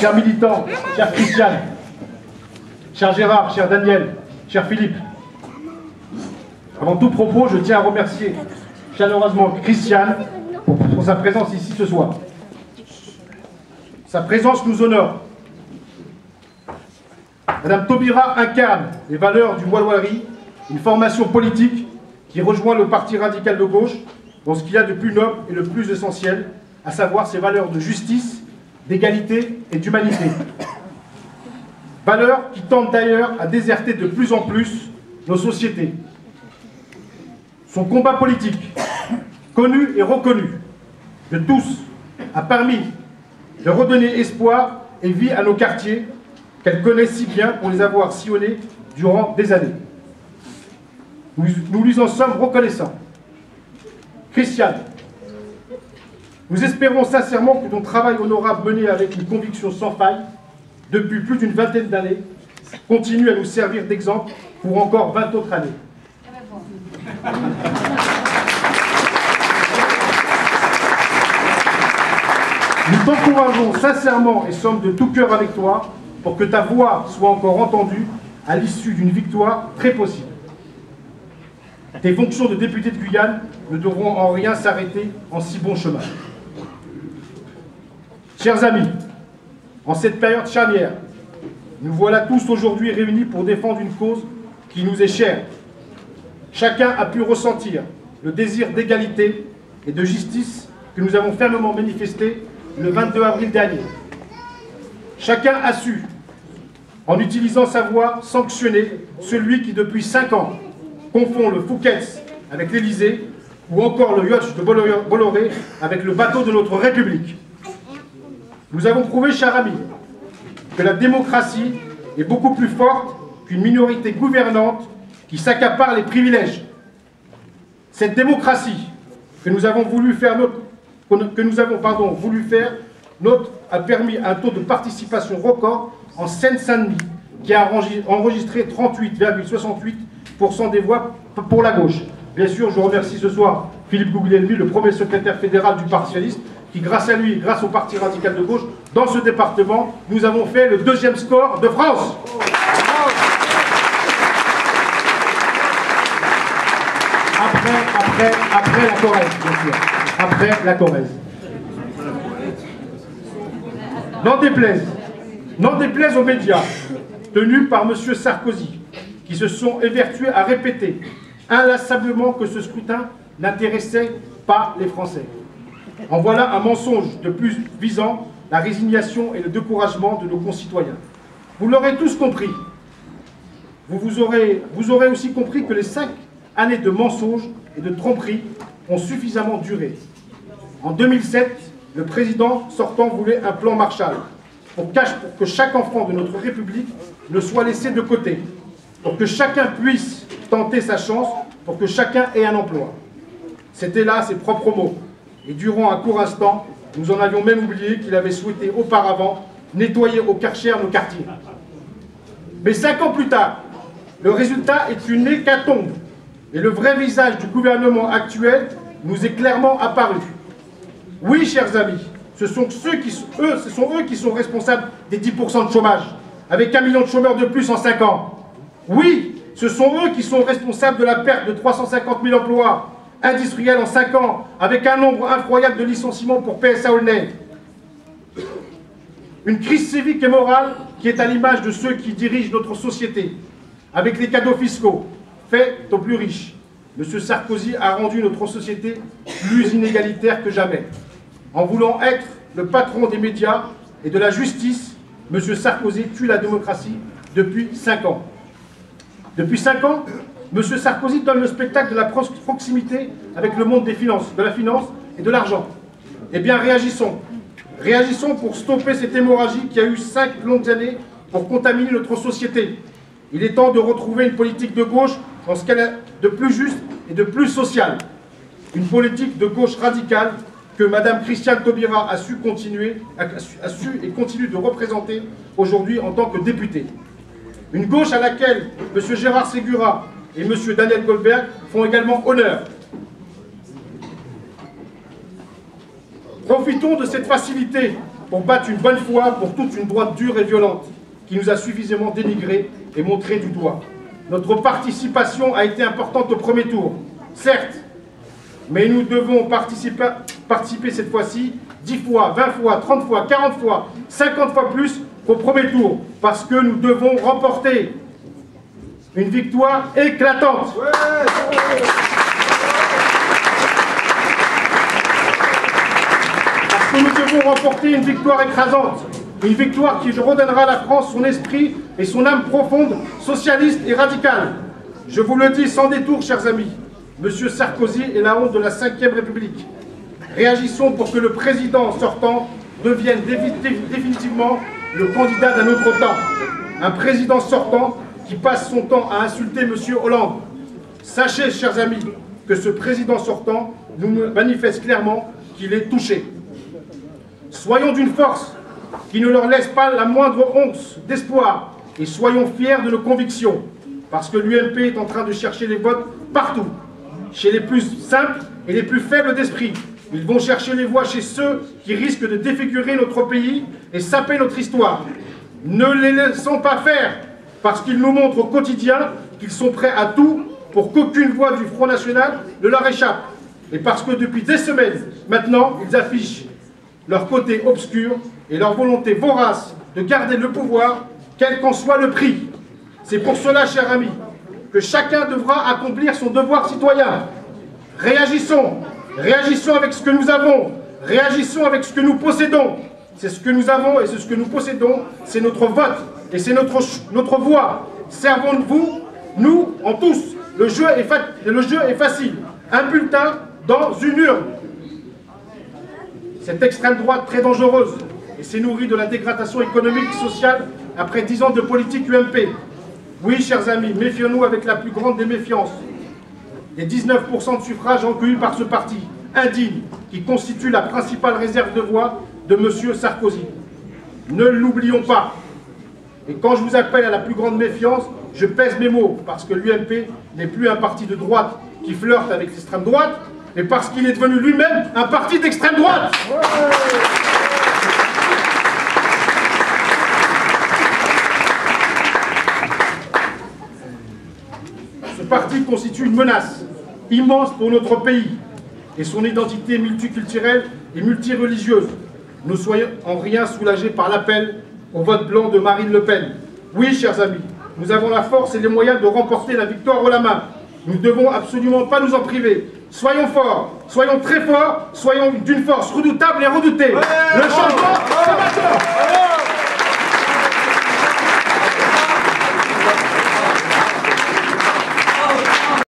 chers militants, chers Christiane, cher Gérard, cher Daniel, cher Philippe, avant tout propos, je tiens à remercier chaleureusement Christiane pour sa présence ici ce soir. Sa présence nous honore. Madame Taubira incarne les valeurs du Walloirie, une formation politique qui rejoint le Parti radical de gauche dans ce qu'il y a de plus noble et le plus essentiel, à savoir ses valeurs de justice, d'égalité et d'humanité. Valeurs qui tendent d'ailleurs à déserter de plus en plus nos sociétés. Son combat politique, connu et reconnu de tous, a permis de redonner espoir et vie à nos quartiers qu'elle connaît si bien pour les avoir sillonnés durant des années. Nous lui en sommes reconnaissants. Christiane, nous espérons sincèrement que ton travail honorable mené avec une conviction sans faille depuis plus d'une vingtaine d'années continue à nous servir d'exemple pour encore 20 autres années. Nous t'encourageons sincèrement et sommes de tout cœur avec toi pour que ta voix soit encore entendue à l'issue d'une victoire très possible. Tes fonctions de député de Guyane ne devront en rien s'arrêter en si bon chemin. Chers amis, en cette période charnière, nous voilà tous aujourd'hui réunis pour défendre une cause qui nous est chère. Chacun a pu ressentir le désir d'égalité et de justice que nous avons fermement manifesté le 22 avril dernier. Chacun a su, en utilisant sa voix, sanctionner celui qui, depuis 5 ans, confond le Fouquet's avec l'Élysée ou encore le yacht de Bolloré avec le bateau de notre République. Nous avons prouvé, chers amis, que la démocratie est beaucoup plus forte qu'une minorité gouvernante qui s'accapare les privilèges. Cette démocratie que nous avons voulu faire nôtre a permis un taux de participation record en Seine-Saint-Denis qui a enregistré 38,68% des voix pour la gauche. Bien sûr, je remercie ce soir Philippe Guglielmi, le premier secrétaire fédéral du Parti socialiste, qui grâce à lui, grâce au Parti radical de gauche, dans ce département, nous avons fait le 2e score de France. Après la Corrèze, bien sûr. Après la Corrèze. N'en déplaise aux médias tenus par M. Sarkozy, qui se sont évertués à répéter inlassablement que ce scrutin n'intéressait pas les Français. En voilà un mensonge de plus visant la résignation et le découragement de nos concitoyens. Vous l'aurez tous compris. Vous aurez aussi compris que les 5 années de mensonges et de tromperies ont suffisamment duré. En 2007, le président sortant voulait un plan Marshall pour que chaque enfant de notre République ne soit laissé de côté, pour que chacun puisse tenter sa chance, pour que chacun ait un emploi. C'était là ses propres mots. Et durant un court instant, nous en avions même oublié qu'il avait souhaité auparavant nettoyer au Karcher nos quartiers. Mais 5 ans plus tard, le résultat est une hécatombe. Et le vrai visage du gouvernement actuel nous est clairement apparu. Oui, chers amis, ce sont eux qui sont responsables des 10% de chômage, avec 1 million de chômeurs de plus en 5 ans. Oui, ce sont eux qui sont responsables de la perte de 350 000 emplois industriels en 5 ans, avec un nombre incroyable de licenciements pour PSA Aulnay. Une crise civique et morale qui est à l'image de ceux qui dirigent notre société, avec les cadeaux fiscaux faits aux plus riches. M. Sarkozy a rendu notre société plus inégalitaire que jamais. En voulant être le patron des médias et de la justice, M. Sarkozy tue la démocratie depuis 5 ans. Depuis 5 ans, M. Sarkozy donne le spectacle de la proximité avec le monde des finances, de la finance et de l'argent. Eh bien, réagissons. Réagissons pour stopper cette hémorragie qui a eu 5 longues années pour contaminer notre société. Il est temps de retrouver une politique de gauche dans ce qu'elle a de plus juste et de plus social. Une politique de gauche radicale que Mme Christiane Taubira a su et continue de représenter aujourd'hui en tant que députée. Une gauche à laquelle M. Gérard Segura et M. Daniel Goldberg font également honneur. Profitons de cette facilité pour battre une bonne fois pour toute une droite dure et violente qui nous a suffisamment dénigrés et montré du doigt. Notre participation a été importante au premier tour, certes, mais nous devons participer cette fois-ci 10 fois, 20 fois, 30 fois, 40 fois, 50 fois plus qu'au premier tour, parce que nous devons remporter une victoire éclatante. Parce que nous devons remporter une victoire écrasante, une victoire qui redonnera à la France son esprit et son âme profonde, socialiste et radicale. Je vous le dis sans détour, chers amis, Monsieur Sarkozy est la honte de la Ve République. Réagissons pour que le président sortant devienne définitivement le candidat d'un autre temps. Un président sortant qui passe son temps à insulter M. Hollande. Sachez, chers amis, que ce président sortant nous manifeste clairement qu'il est touché. Soyons d'une force qui ne leur laisse pas la moindre once d'espoir et soyons fiers de nos convictions, parce que l'UMP est en train de chercher les votes partout, chez les plus simples et les plus faibles d'esprit. Ils vont chercher les voix chez ceux qui risquent de défigurer notre pays et saper notre histoire. Ne les laissons pas faire, parce qu'ils nous montrent au quotidien qu'ils sont prêts à tout pour qu'aucune voix du Front National ne leur échappe. Et parce que depuis des semaines, maintenant, ils affichent leur côté obscur et leur volonté vorace de garder le pouvoir, quel qu'en soit le prix. C'est pour cela, chers amis, que chacun devra accomplir son devoir citoyen. Réagissons, réagissons avec ce que nous avons, réagissons avec ce que nous possédons. C'est ce que nous avons et c'est ce que nous possédons, c'est notre vote et c'est notre voix. Servons-vous, nous, en tous. Le jeu est facile. Un bulletin dans une urne. Cette extrême droite très dangereuse et s'est nourrie de la dégradation économique et sociale après 10 ans de politique UMP. Oui, chers amis, méfions-nous avec la plus grande des méfiances. Les 19% de suffrages recueillis par ce parti indigne qui constitue la principale réserve de voix de M. Sarkozy. Ne l'oublions pas. Et quand je vous appelle à la plus grande méfiance, je pèse mes mots, parce que l'UMP n'est plus un parti de droite qui flirte avec l'extrême droite, mais parce qu'il est devenu lui-même un parti d'extrême droite. Ce parti constitue une menace immense pour notre pays et son identité multiculturelle et multireligieuse. Ne soyons en rien soulagés par l'appel au vote blanc de Marine Le Pen. Oui, chers amis, nous avons la force et les moyens de remporter la victoire haut la main. Nous ne devons absolument pas nous en priver. Soyons forts, soyons très forts, soyons d'une force redoutable et redoutée. Le changement, c'est maintenant.